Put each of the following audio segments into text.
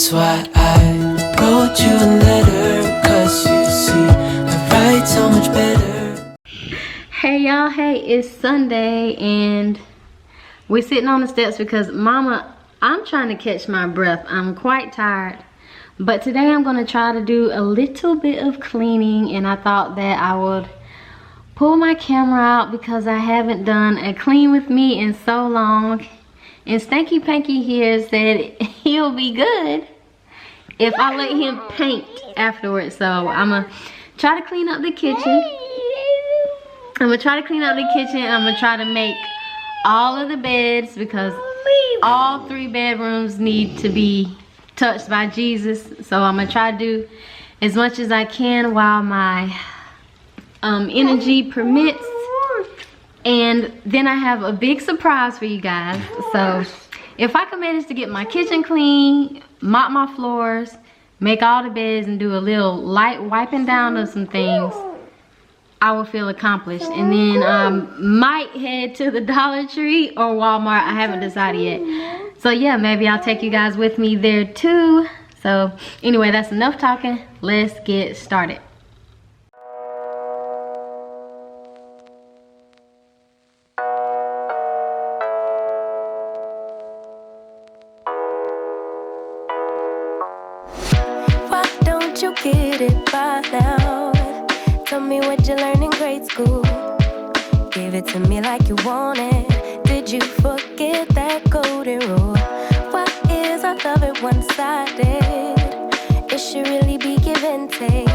That's why I wrote you a letter, 'cause you see, I write so much better. Hey y'all, hey, it's Sunday and we're sitting on the steps because Mama, I'm trying to catch my breath. I'm quite tired. But today I'm gonna try to do a little bit of cleaning, and I thought that I would pull my camera out because I haven't done a clean with me in so long. And Stanky Panky here said he'll be good if I let him paint afterwards. So I'm gonna try to clean up the kitchen. I'm gonna try to make all of the beds because all 3 bedrooms need to be touched by Jesus. So I'm gonna try to do as much as I can while my energy permits. And then I have a big surprise for you guys. So if I can manage to get my kitchen clean, mop my floors, make all the beds, and do a little light wiping down of some things, I will feel accomplished. And then I might head to the Dollar Tree or Walmart. I haven't decided yet. So yeah, maybe I'll take you guys with me there too. So anyway, that's enough talking. Let's get started. You get it by now. Tell me what you learned in grade school. Give it to me like you want it. Did you forget that golden rule? Why is our love at one-sided? It should really be give and take.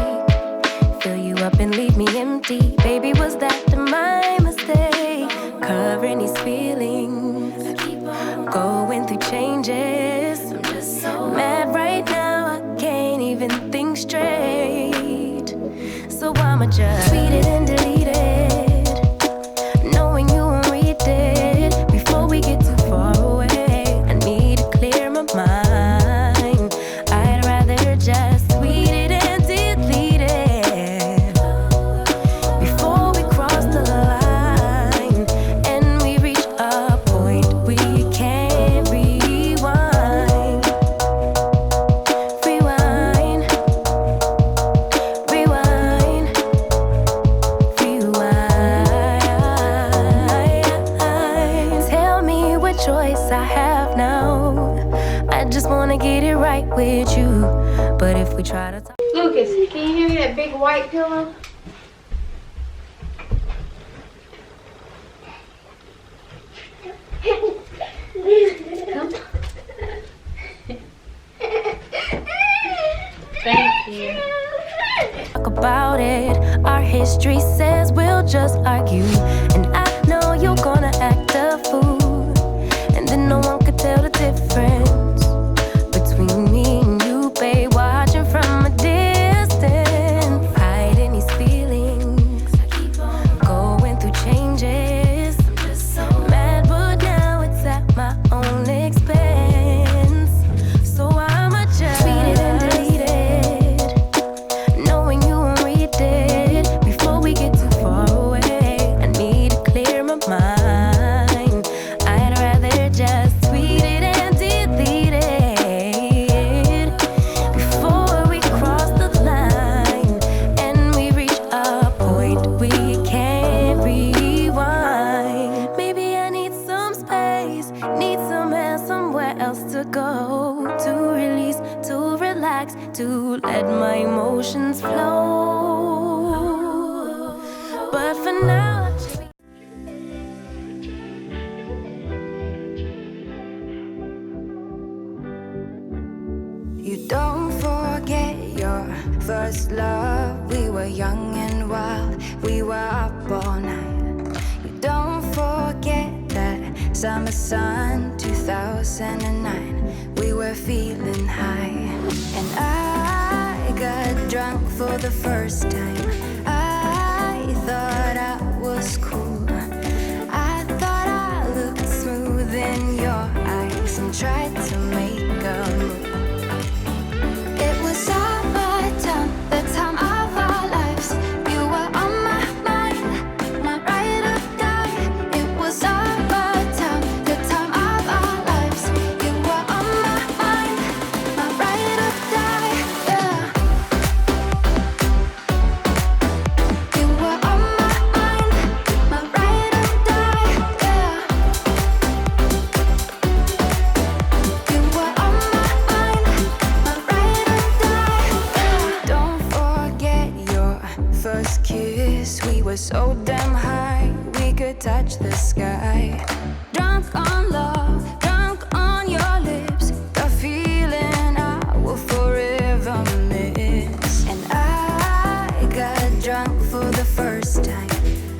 Fill you up and leave me empty. Baby, was that my mistake? Covering these feelings, going through changes. I'm just so mad right now. Can't even think straight. So I'ma just tweet it and delete it, knowing you won't read it. Before we get too far away, I need to clear my mind. I'd rather just tweet it and delete it before we cross the line and we reach a point we can't rewind. Get it right with you, but if we try to talk. Lucas, can you hear me that big white pillow? Come. Thank you. Talk about it. Our history says we'll just argue, and I know you're gonna act a fool, and then no one could tell the difference between me and you, babe, watching from a distance. Hiding these feelings, going through changes. I'm just so mad, but now it's at my own expense. So I'ma just tweet it and delete it, knowing you won't read it. Before we get too far away, I need to clear my mind. I'd rather just tweet it and delete it before we cross the line and we reach a point we can't rewind. Maybe I need some space, need some air, somewhere else to go, to release, to relax, to let my emotions flow. But for now, you don't forget your first love. We were young and wild, we were up all night. You don't forget that summer sun 2009. We were feeling high, and I got drunk for the first time. I thought I was cool. I thought I looked smooth in your eyes and tried to make a move. It was summertime, the time of our lives. You were on my mind, my ride or die. It was summertime, the time of our lives. You were on my mind, my ride so damn high, we could touch the sky. Drunk on love, drunk on your lips, the feeling I will forever miss. And I got drunk for the first time.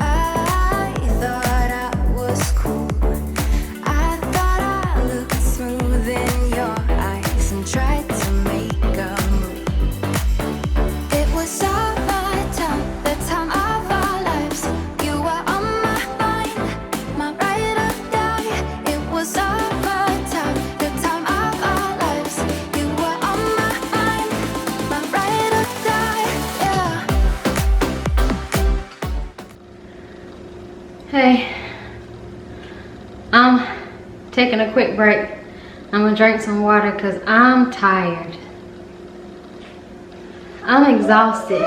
I thought I was cool. I thought I looked smooth in your eyes and tried to make a move. It was all my time, the time of our lives. You were on my mind, my ride or die. It was all my time, the time of our lives. You were on my mind, my ride or die. Yeah. Hey, I'm taking a quick break. I'm gonna drink some water because I'm tired. I'm exhausted.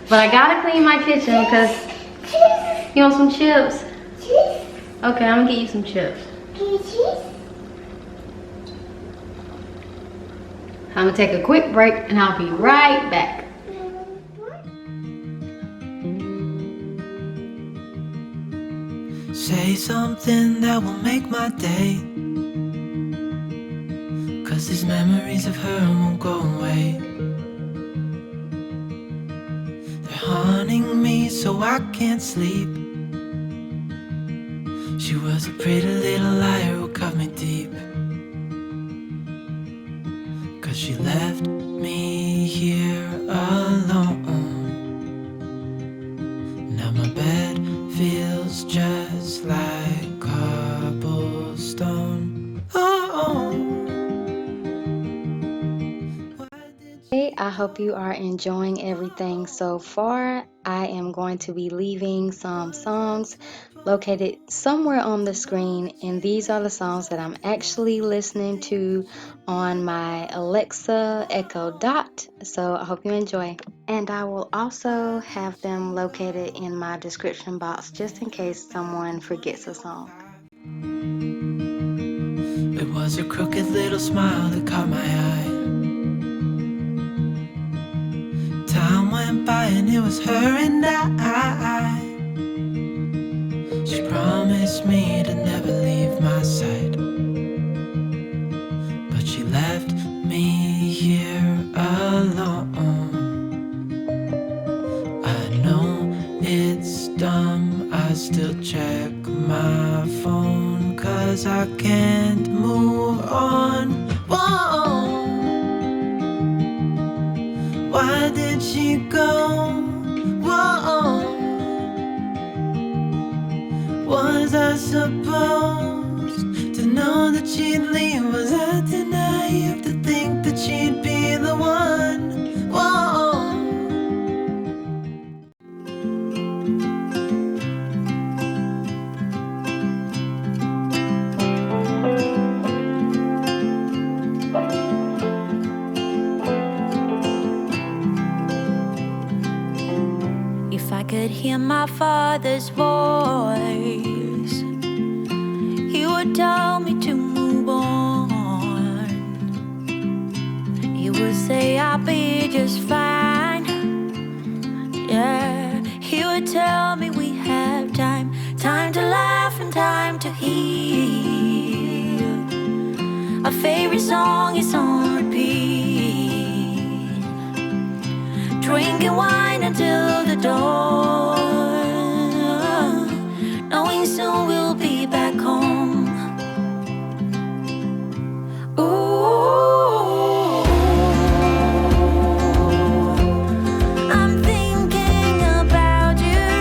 But I gotta clean my kitchen because you want some chips? Okay, I'm gonna get you some chips. I'm gonna take a quick break and I'll be right back. Say something that will make my day, 'cause these memories of her won't go away. They're haunting me so I can't sleep. She was a pretty little liar who cut me deep, 'cause she left me here alone. Now my bed feels just like cobblestone. Oh. Hey, I hope you are enjoying everything so far. I am going to be leaving some songs located somewhere on the screen, and these are the songs that I'm actually listening to on my Alexa Echo Dot. So I hope you enjoy, and I will also have them located in my description box just in case someone forgets a song. It was a crooked little smile that caught my eye. Time went by and it was her and I. She promised me to never leave my side, but she left me here alone. I know it's dumb, I still check my phone, 'cause I can't move on. Whoa. Why did she go? Whoa. Was I supposed to know that she'd leave? Was I too naive to think that she'd be the one? Whoa. If I could hear my father's voice, he would tell me to move on. He would say I'll be just fine. Yeah, he would tell me we have time, time to laugh and time to heal. Our favorite song is on repeat, drinking wine until the dawn, knowing soon we'll be back home. Ooh, I'm thinking about you.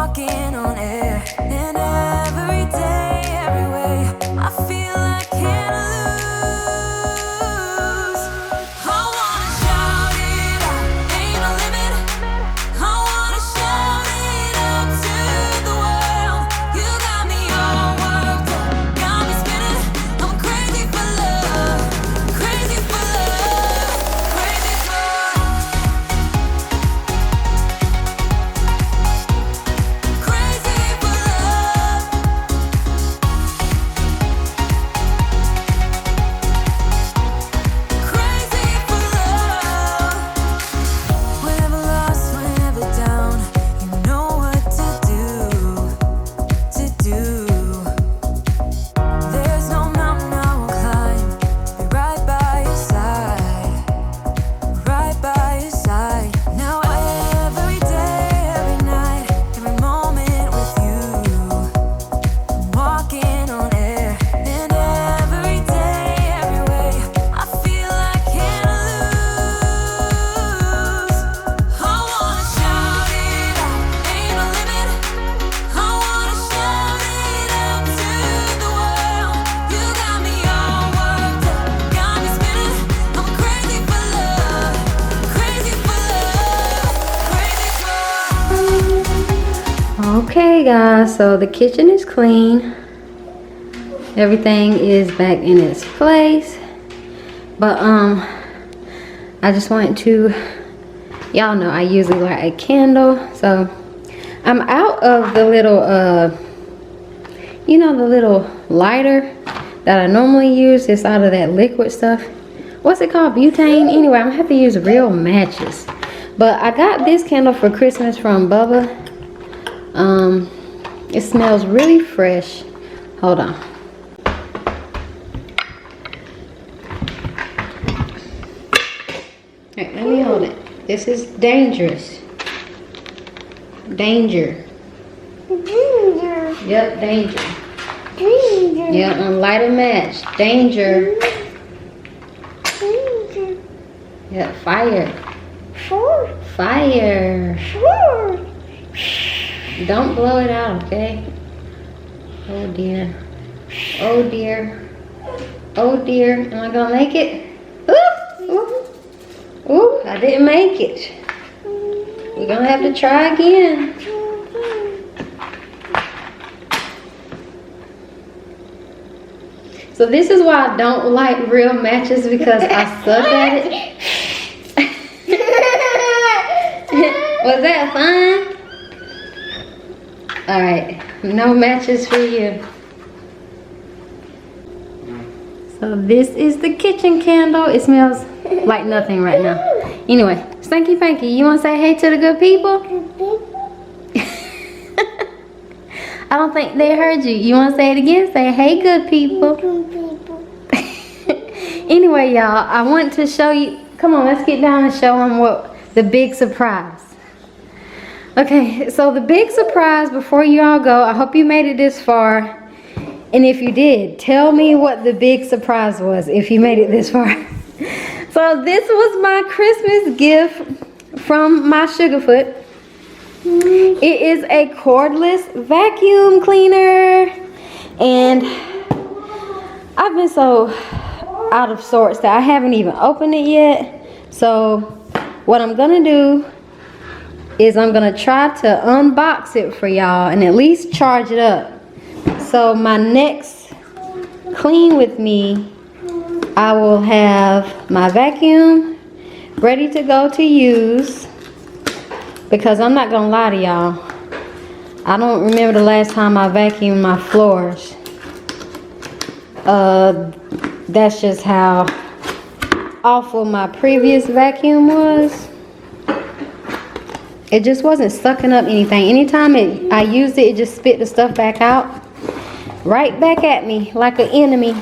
walking on air. And every day, every way, I feel I can't lose. I wanna shout it out, ain't no limit. I wanna shout it out to the world. You got me all worked up, got me spinning. I'm crazy for love, crazy for love, crazy for crazy for love, crazy for love. Whenever lost, whenever down, you know what to do, to do. There's no mountain I won't climb, be right by your side, right by your side. Now every day, every night, every moment with you, I'm walking on air. And every day, every way, I feel I can't lose. I wanna shout it out, ain't no limit. I wanna shout it out to the world. You got me all worked up, got me spinning. I'm crazy for love, crazy for love, crazy for. Okay guys, so the kitchen is clean. Everything is back in its place. But I just wanted to, y'all know I usually light a candle. So I'm out of the little you know, the little lighter that I normally use. It's out of that liquid stuff. What's it called? Butane? Anyway, I'm gonna have to use real matches. But I got this candle for Christmas from Bubba. It smells really fresh. Hold on. Alright, let me hold it. This is dangerous. Danger. Yep, danger. Yep, and light a match. Danger. Yep, fire. Fire. Don't blow it out, okay? Oh dear. Oh dear. Oh dear. Am I gonna make it? Ooh, ooh. Ooh, I didn't make it. We're gonna have to try again. So this is why I don't like real matches, because I suck at it. Was that fun? Alright, no matches for you. So this is the kitchen candle. It smells like nothing right now. Anyway, Stanky Panky, you want to say hey to the good people? I don't think they heard you. You want to say it again? Say hey good people. Anyway, y'all, I want to show you. Come on, let's get down and show them what the big surprise. Okay, so the big surprise before you all go, I hope you made it this far. And if you did, tell me what the big surprise was if you made it this far. So this was my Christmas gift from my Sugarfoot. It is a cordless vacuum cleaner. And I've been so out of sorts that I haven't even opened it yet. So what I'm gonna do is I'm gonna try to unbox it for y'all and at least charge it up. So my next clean with me, I will have my vacuum ready to go to use, because I'm not gonna lie to y'all, I don't remember the last time I vacuumed my floors. That's just how awful my previous vacuum was. It just wasn't sucking up anything. Anytime I used it, it just spit the stuff back out. Right back at me like an enemy.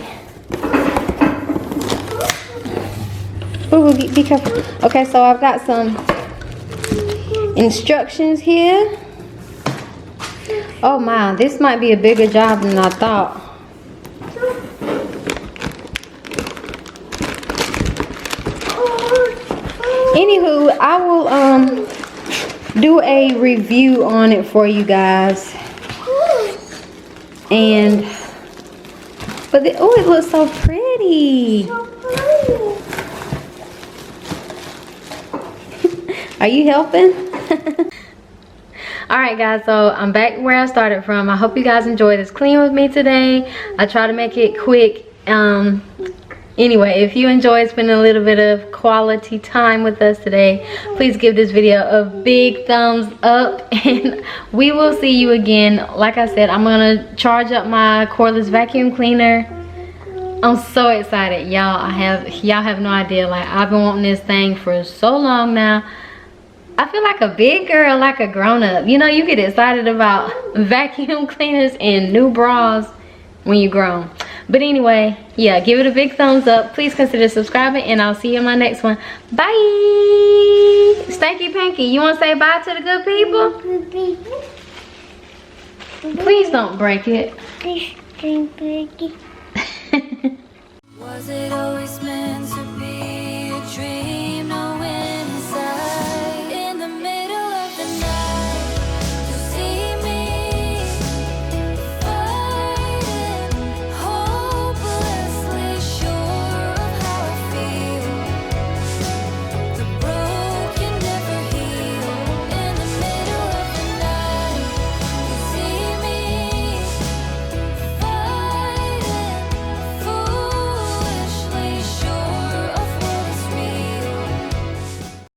Ooh, be careful. Okay, so I've got some instructions here. Oh my, this might be a bigger job than I thought. Anywho, I will do a review on it for you guys. And oh, it looks so pretty. Are you helping? Alright guys, so I'm back where I started from. I hope you guys enjoyed this clean with me today. I try to make it quick. Anyway, if you enjoyed spending a little bit of quality time with us today, please give this video a big thumbs up, and we will see you again. Like I said, I'm gonna charge up my cordless vacuum cleaner. I'm so excited, y'all. Y'all have no idea. Like, I've been wanting this thing for so long now. I feel like a big girl, like a grown-up. You know, you get excited about vacuum cleaners and new bras when you grown. But anyway, yeah, give it a big thumbs up. Please consider subscribing, and I'll see you in my next one. Bye! Stanky Panky, you want to say bye to the good people? Please don't break it. Was it always meant to be?